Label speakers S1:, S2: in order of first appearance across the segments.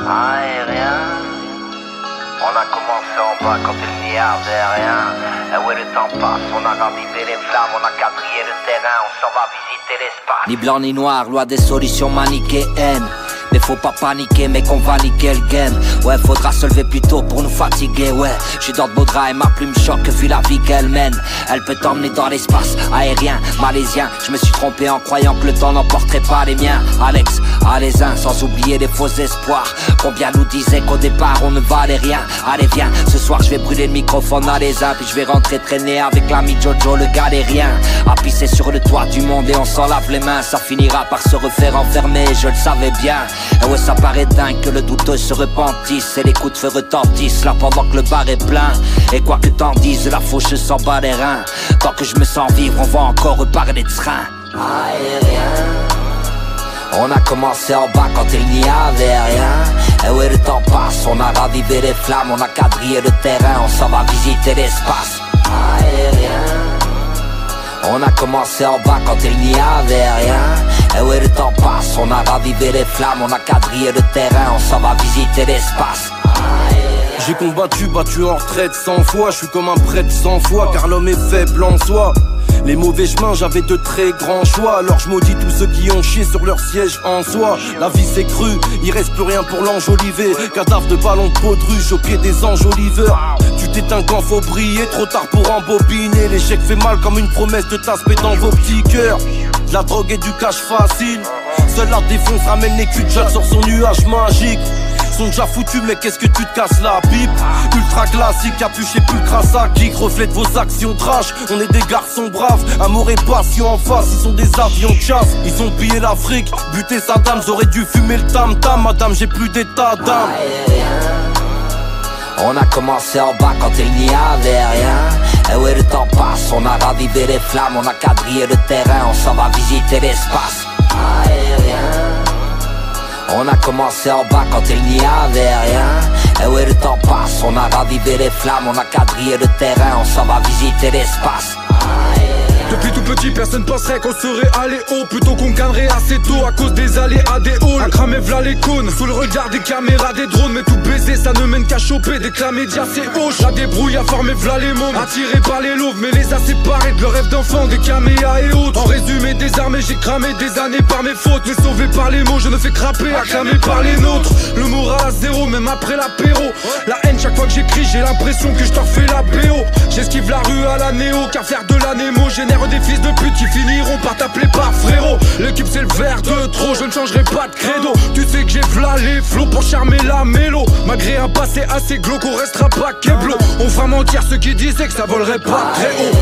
S1: Aérien, on a commencé en bas quand il n'y avait rien. Et ouais, le temps passe, on a ravivé les flammes, on a quadrillé le terrain, on s'en va visiter l'espace.
S2: Ni blanc ni noir, loi des solutions manichéennes. Mais faut pas paniquer, mec, on va niquer le game. Ouais, faudra se lever plus tôt pour nous fatiguer, ouais. J'suis dans de beaux draps et ma plume choque vu la vie qu'elle mène. Elle peut t'emmener dans l'espace aérien, malaisien. Je me suis trompé en croyant que le temps n'emporterait pas les miens. Alex, Alaisin, sans oublier les faux espoirs. Combien nous disaient qu'au départ on ne valait rien. Allez viens, ce soir je vais brûler le microphone à les uns. Puis je vais rentrer traîner avec l'ami Jojo le galérien. À pisser sur le toit du monde et on s'en lave les mains. Ça finira par se refaire enfermer, je le savais bien. Et ouais, ça paraît dingue que le douteux se repentisse et les coups de feu retentissent là pendant que le bar est plein. Et quoi que t'en dises, la fauche s'en bat les reins. Tant que je me sens vivre, on va encore reparler de train. Aérien, on a commencé en bas quand il n'y avait rien. Et ouais, le temps passe, on a ravivé les flammes, on a quadrillé le terrain, on s'en va visiter l'espace. Aérien, on a commencé en bas quand il n'y avait rien. Et ouais, le temps passe, on a ravivé les flammes, on a quadrillé le terrain, on s'en va visiter l'espace.
S3: J'ai combattu, battu en retraite 100 fois. Je suis comme un prêtre 100 fois, car l'homme est faible en soi. Les mauvais chemins, j'avais de très grands choix. Alors je maudis tous ceux qui ont chié sur leur siège en soi. La vie c'est cru, il reste plus rien pour l'enjoliver. Cadavre de ballon de peau de ruche au pied des enjoliveurs. Tu t'éteins quand faut briller, trop tard pour embobiner. L'échec fait mal comme une promesse de t'aspect dans vos petits cœurs. De la drogue et du cash facile. Seule la défonce ramène les culs de Jack sur son nuage magique. Sont déjà foutus, mais qu'est-ce que tu te casses la pipe? Ultra classique, capuché pulcra ça kick, reflète vos actions trash. On est des garçons braves, amour et passion en face. Ils sont des avions de chasse, ils ont pillé l'Afrique, buté Saddam, j'aurais dû fumer le tam-tam. Madame, j'ai plus d'état d'âme.
S2: On a commencé en bas quand il n'y avait rien. Et ouais, le temps passe, on a ravivé les flammes, on a quadrillé le terrain, on s'en va visiter l'espace. Aérien, on a commencé en bas quand il n'y avait rien. Et ouais, le temps passe, on a ravivé les flammes, on a quadrillé le terrain, on s'en va visiter l'espace.
S4: Depuis tout petit, personne penserait qu'on serait allé haut. Plutôt qu'on gagnerait assez tôt à cause des allées à des halls. À cramer v'là les cônes, sous le regard des caméras, des drones. Mais tout baiser, ça ne mène qu'à choper. Dès que la média c'est hoche, la débrouille à former v'là les mômes. Attirés par les louves, mais les a séparés de leur rêve d'enfant, des caméas et autres. En résumé, désarmé, j'ai cramé des années par mes fautes. Mais sauvé par les mots, je ne fais crapper, acclamé par les nôtres. Le moral à zéro, même après l'apéro. La haine, chaque fois que j'écris, j'ai l'impression que je t'en refais la BO. J'esquive la rue à la néo, car faire de la némo génère des fils de pute qui finiront par t'appeler par frérot. L'équipe c'est le verre de trop, je ne changerai pas de credo. Tu sais que j'ai v'là les flots pour charmer la mélo. Malgré un passé assez glauque, on restera pas keblo. On fera mentir ceux qui disaient que ça volerait pas très haut.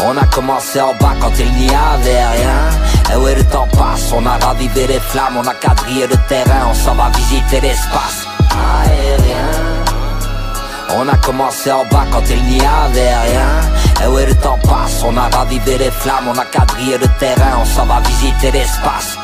S2: On a commencé en bas quand il n'y avait rien. Et ouais, le temps passe, on a ravivé les flammes, on a quadrillé le terrain, on s'en va visiter l'espace. Aérien, on a commencé en bas quand il n'y avait rien. Et ouais, le temps passe, on a ravivé les flammes, on a quadrillé le terrain, on s'en va visiter l'espace.